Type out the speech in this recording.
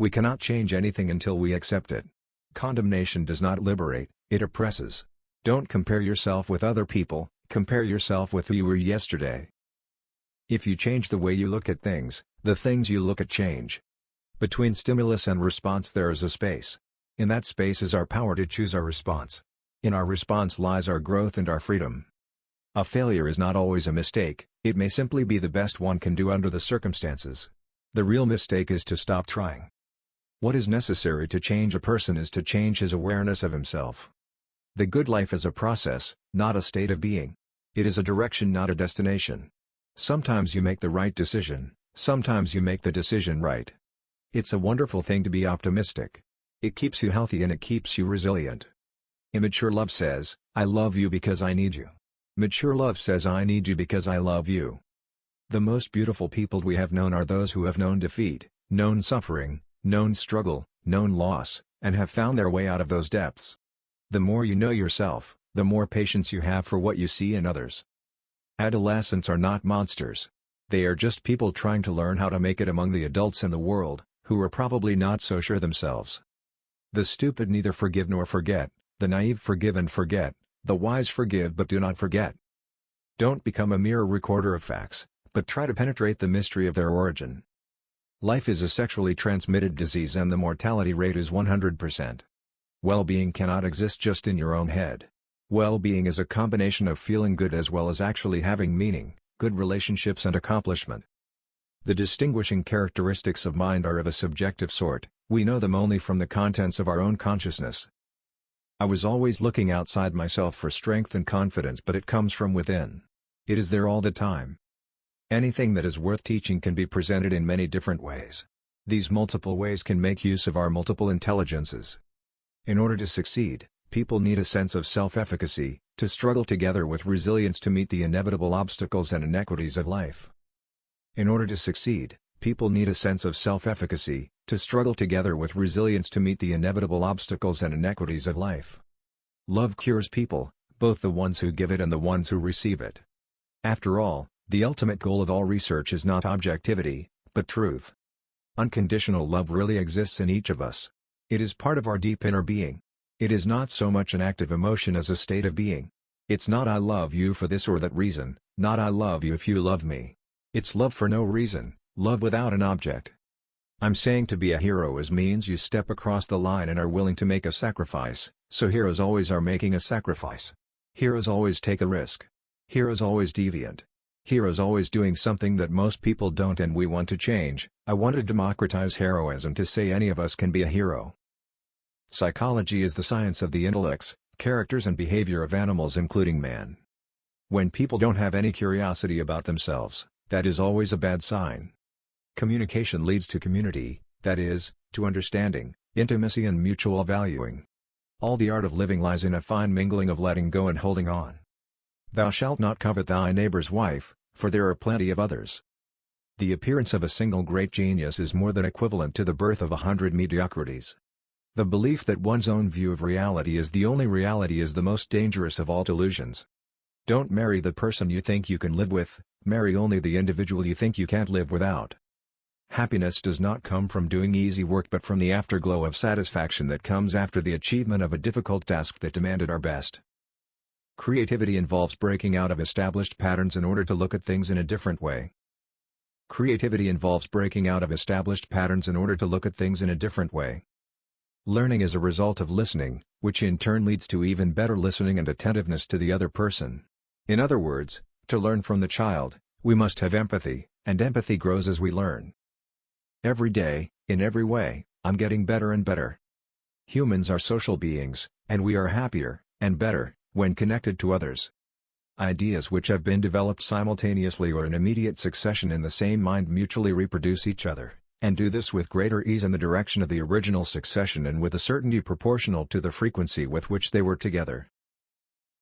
We cannot change anything until we accept it. Condemnation does not liberate, it oppresses. Don't compare yourself with other people, compare yourself with who you were yesterday. If you change the way you look at things, the things you look at change. Between stimulus and response there is a space. In that space is our power to choose our response. In our response lies our growth and our freedom. A failure is not always a mistake, it may simply be the best one can do under the circumstances. The real mistake is to stop trying. What is necessary to change a person is to change his awareness of himself. The good life is a process, not a state of being. It is a direction, not a destination. Sometimes you make the right decision, sometimes you make the decision right. It's a wonderful thing to be optimistic. It keeps you healthy and it keeps you resilient. Immature love says, I love you because I need you. Mature love says I need you because I love you. The most beautiful people we have known are those who have known defeat, known suffering, known struggle, known loss, and have found their way out of those depths. The more you know yourself, the more patience you have for what you see in others. Adolescents are not monsters. They are just people trying to learn how to make it among the adults in the world, who are probably not so sure themselves. The stupid neither forgive nor forget, the naive forgive and forget, the wise forgive but do not forget. Don't become a mere recorder of facts, but try to penetrate the mystery of their origin. Life is a sexually transmitted disease and the mortality rate is 100%. Well-being cannot exist just in your own head. Well-being is a combination of feeling good as well as actually having meaning, good relationships and accomplishment. The distinguishing characteristics of mind are of a subjective sort, we know them only from the contents of our own consciousness. I was always looking outside myself for strength and confidence, but it comes from within. It is there all the time. Anything that is worth teaching can be presented in many different ways. These multiple ways can make use of our multiple intelligences. In order to succeed, people need a sense of self-efficacy, to struggle together with resilience to meet the inevitable obstacles and inequities of life. In order to succeed, people need a sense of self-efficacy, to struggle together with resilience to meet the inevitable obstacles and inequities of life. Love cures people, both the ones who give it and the ones who receive it. After all, the ultimate goal of all research is not objectivity, but truth. Unconditional love really exists in each of us. It is part of our deep inner being. It is not so much an active emotion as a state of being. It's not I love you for this or that reason, not I love you if you love me. It's love for no reason, love without an object. I'm saying to be a hero means you step across the line and are willing to make a sacrifice, so heroes always are making a sacrifice. Heroes always take a risk. Heroes always deviant. Heroes always doing something that most people don't, and we want to change. I want to democratize heroism to say any of us can be a hero. Psychology is the science of the intellects, characters and behavior of animals including man. When people don't have any curiosity about themselves, that is always a bad sign. Communication leads to community, that is, to understanding, intimacy and mutual valuing. All the art of living lies in a fine mingling of letting go and holding on. Thou shalt not covet thy neighbor's wife, for there are plenty of others. The appearance of a single great genius is more than equivalent to the birth of 100 mediocrities. The belief that one's own view of reality is the only reality is the most dangerous of all delusions. Don't marry the person you think you can live with, marry only the individual you think you can't live without. Happiness does not come from doing easy work but from the afterglow of satisfaction that comes after the achievement of a difficult task that demanded our best. Creativity involves breaking out of established patterns in order to look at things in a different way. Creativity involves breaking out of established patterns in order to look at things in a different way. Learning is a result of listening, which in turn leads to even better listening and attentiveness to the other person. In other words, to learn from the child, we must have empathy, and empathy grows as we learn. Every day, in every way, I'm getting better and better. Humans are social beings, and we are happier, and better, when connected to others. Ideas which have been developed simultaneously or in immediate succession in the same mind mutually reproduce each other, and do this with greater ease in the direction of the original succession and with a certainty proportional to the frequency with which they were together.